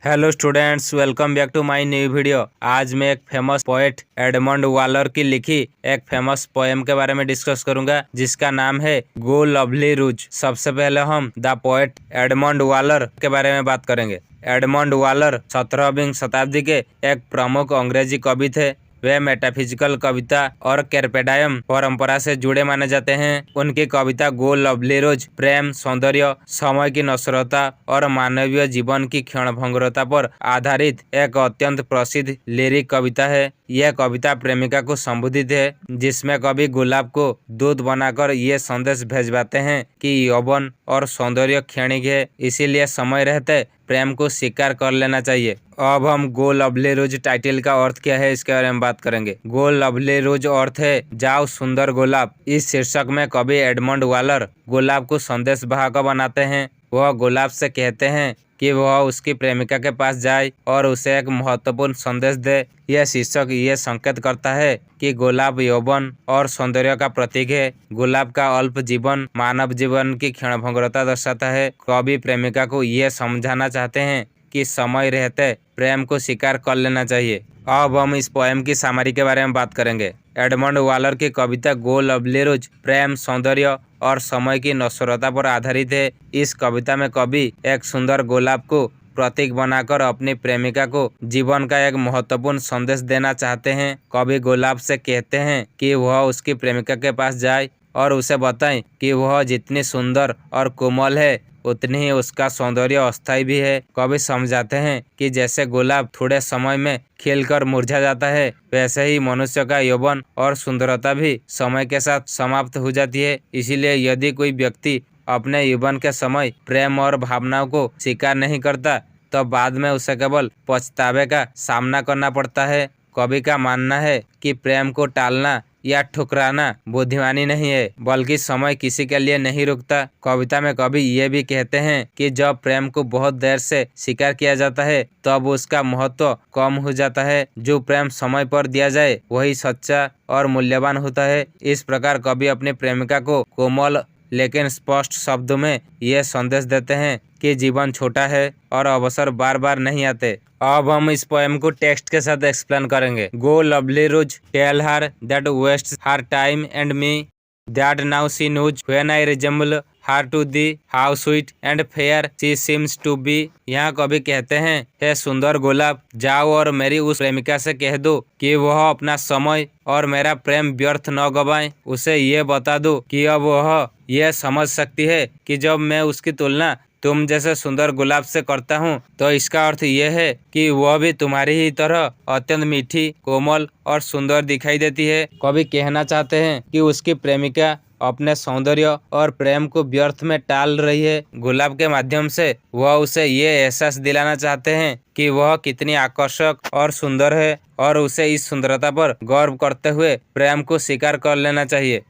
Hello students, welcome back to my new video. आज मैं एक फेमस पोएट एडमंड वालर की लिखी एक फेमस पोएम के बारे में डिस्कस करूंगा जिसका नाम है गो लवली रूज। सबसे पहले हम द पोएट एडमंड वालर के बारे में बात करेंगे। एडमंड वालर 17वीं शताब्दी के एक प्रमुख अंग्रेजी कवि थे। वे मेटाफिजिकल कविता और कैरपेडायम परंपरा से जुड़े माने जाते हैं। उनकी कविता गो लवली रोज प्रेम, सौंदर्य, समय की नश्वरता और मानवीय जीवन की क्षणभंगुरता पर आधारित एक अत्यंत प्रसिद्ध लिरिक कविता है। यह कविता प्रेमिका को संबोधित है, जिसमें कवि गुलाब को दूध बनाकर ये संदेश भेजवाते हैं कि यौवन और सौंदर्य क्षणिक है, इसीलिए समय रहते प्रेम को स्वीकार कर लेना चाहिए। अब हम गो लवली रोज टाइटल का अर्थ क्या है इसके बारे में बात करेंगे। गो लवली रोज अर्थ है जाओ सुंदर गुलाब। इस शीर्षक में कवि एडमंड वालर गुलाब को संदेश वाहक बनाते हैं। वह गुलाब से कहते हैं कि वह उसकी प्रेमिका के पास जाए और उसे एक महत्वपूर्ण संदेश दे। यह शीर्षक ये संकेत करता है कि गुलाब यौवन और सौंदर्य का प्रतीक है। गुलाब का अल्प जीवन मानव जीवन की क्षणभंगुरता दर्शाता है। कवि प्रेमिका को ये समझाना चाहते हैं कि समय रहते प्रेम को स्वीकार कर लेना चाहिए। अब हम इस पोएम की सामरी के बारे में बात करेंगे। एडमंड वालर की कविता गो लवली रोज प्रेम, सौंदर्य और समय की नश्वरता पर आधारित है। इस कविता में कवि एक सुंदर गुलाब को प्रतीक बनाकर अपनी प्रेमिका को जीवन का एक महत्वपूर्ण संदेश देना चाहते हैं। कवि गुलाब से कहते हैं कि वह उसकी प्रेमिका के पास जाए और उसे बताएं कि वह जितनी सुंदर और कोमल है उतनी ही उसका सौंदर्य अस्थायी भी है। कवि समझाते हैं कि जैसे गुलाब थोड़े समय में खिलकर मुरझा जाता है, वैसे ही मनुष्य का यौवन और सुंदरता भी समय के साथ समाप्त हो जाती है। इसीलिए यदि कोई व्यक्ति अपने यौवन के समय प्रेम और भावनाओं को स्वीकार नहीं करता तो बाद में उसे केवल पछतावे का सामना करना पड़ता है। कवि का मानना है कि प्रेम को टालना या ठुकराना बुद्धिमानी नहीं है, बल्कि समय किसी के लिए नहीं रुकता। कविता में कवि ये भी कहते हैं कि जब प्रेम को बहुत देर से स्वीकार किया जाता है तब उसका महत्व कम हो जाता है। जो प्रेम समय पर दिया जाए वही सच्चा और मूल्यवान होता है। इस प्रकार कवि अपनी प्रेमिका को कोमल लेकिन स्पष्ट शब्दों में यह संदेश देते हैं कि जीवन छोटा है और अवसर बार बार नहीं आते। अब हम इस पोएम को टेक्स्ट के साथ एक्सप्लेन करेंगे। Go lovely rose tell her that wastes her time and me that now she knows when I resemble her to thee how sweet and fair she seems to be. यहाँ कवि कहते हैं, हे सुंदर गुलाब, जाओ और मेरी उस प्रेमिका से कह दो कि वह अपना समय और मेरा प्रेम व्यर्थ न गवाए। उसे ये बता दो कि अब वह यह समझ सकती है कि जब मैं उसकी तुलना तुम जैसे सुंदर गुलाब से करता हूँ तो इसका अर्थ यह है कि वह भी तुम्हारी ही तरह अत्यंत मीठी, कोमल और सुंदर दिखाई देती है। कवि कहना चाहते हैं कि उसकी प्रेमिका अपने सौंदर्य और प्रेम को व्यर्थ में टाल रही है। गुलाब के माध्यम से वह उसे ये एहसास दिलाना चाहते हैं कि वह कितनी आकर्षक और सुंदर है और उसे इस सुंदरता पर गर्व करते हुए प्रेम को स्वीकार कर लेना चाहिए।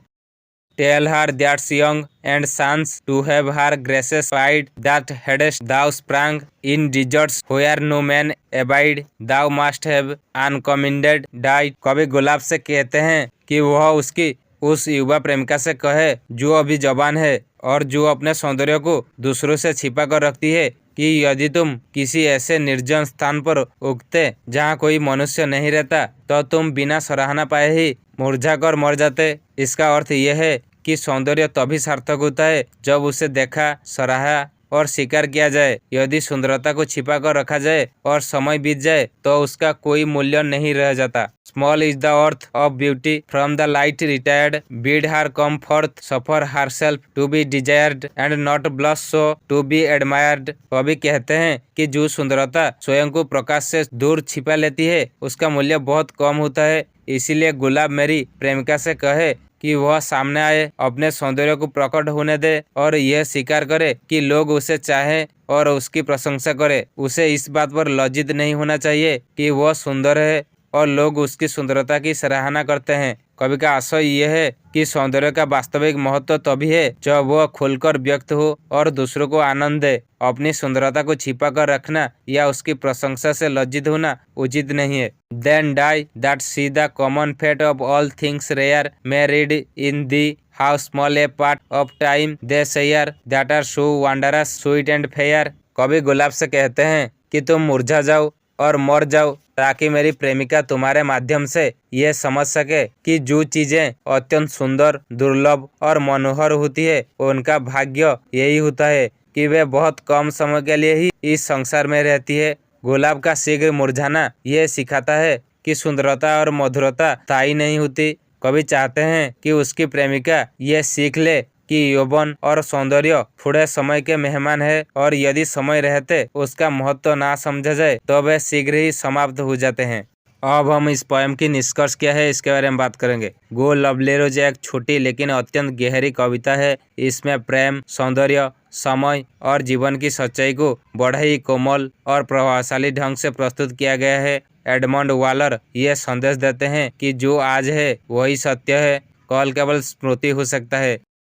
Tell her that's young and sons to have her graces pride that hadst thou sprang in deserts where no man abide, thou must have uncommented died। कवि गुलाब से कहते हैं कि वह उसकी उस युवा प्रेमिका से कहे जो अभी जवान है और जो अपने सौंदर्य को दूसरों से छिपा कर रखती है कि यदि तुम किसी ऐसे निर्जन स्थान पर उगते जहाँ कोई मनुष्य नहीं रहता तो तुम बिना सराहना पाए ही मुरझा कर मर जाते। इसका अर्थ यह है कि सौंदर्य तभी सार्थक होता है जब उसे देखा, सराहा और स्वीकार किया जाए। यदि सुंदरता को छिपा कर रखा जाए और समय बीत जाए तो उसका कोई मूल्य नहीं रह जाता। Small is the worth of beauty from the light retired, bid her come forth suffer herself to be desired and not blush so to be admired. कवि कहते हैं कि जो सुंदरता स्वयं को प्रकाश से दूर छिपा लेती है उसका मूल्य बहुत कम होता है। इसीलिए गुलाब मेरी प्रेमिका से कहे कि वह सामने आए, अपने सौंदर्य को प्रकट होने दे और यह स्वीकार करे कि लोग उसे चाहें और उसकी प्रशंसा करे। उसे इस बात पर लज्जित नहीं होना चाहिए कि वह सुंदर है और लोग उसकी सुंदरता की सराहना करते हैं। कवि का आशय यह है कि सौंदर्य का वास्तविक महत्व तभी है जब वह खुलकर व्यक्त हो और दूसरों को आनंद दे। अपनी सुंदरता को छिपा कर रखना या उसकी प्रशंसा से लज्जित होना उचित नहीं है। Then die that see the common fate of all things rare may read in thee how small a part of time they share that are so wondrous, sweet and fair। कवि गुलाब से कहते हैं कि तुम मुरझा जाओ और मर जाओ, ताकि मेरी प्रेमिका तुम्हारे माध्यम से ये समझ सके कि जो चीजें अत्यंत सुंदर, दुर्लभ और मनोहर होती है, उनका भाग्य यही होता है कि वे बहुत कम समय के लिए ही इस संसार में रहती है। गुलाब का शीघ्र मुरझाना ये सिखाता है कि सुंदरता और मधुरता स्थायी नहीं होती। कवि चाहते हैं कि उसकी प्रेमिका ये सीख ले कि यौवन और सौंदर्य थोड़े समय के मेहमान है, और यदि समय रहते उसका महत्व ना समझा जाए तो वे शीघ्र ही समाप्त हो जाते हैं। अब हम इस पोएम की निष्कर्ष क्या है इसके बारे में बात करेंगे। गो लवली रोज एक छोटी लेकिन अत्यंत गहरी कविता है। इसमें प्रेम, सौंदर्य, समय और जीवन की सच्चाई को बड़े ही कोमल और प्रभावशाली ढंग से प्रस्तुत किया गया है। एडमंड वालर ये संदेश देते हैं कि जो आज है वही सत्य है, कल केवल स्मृति हो सकता है।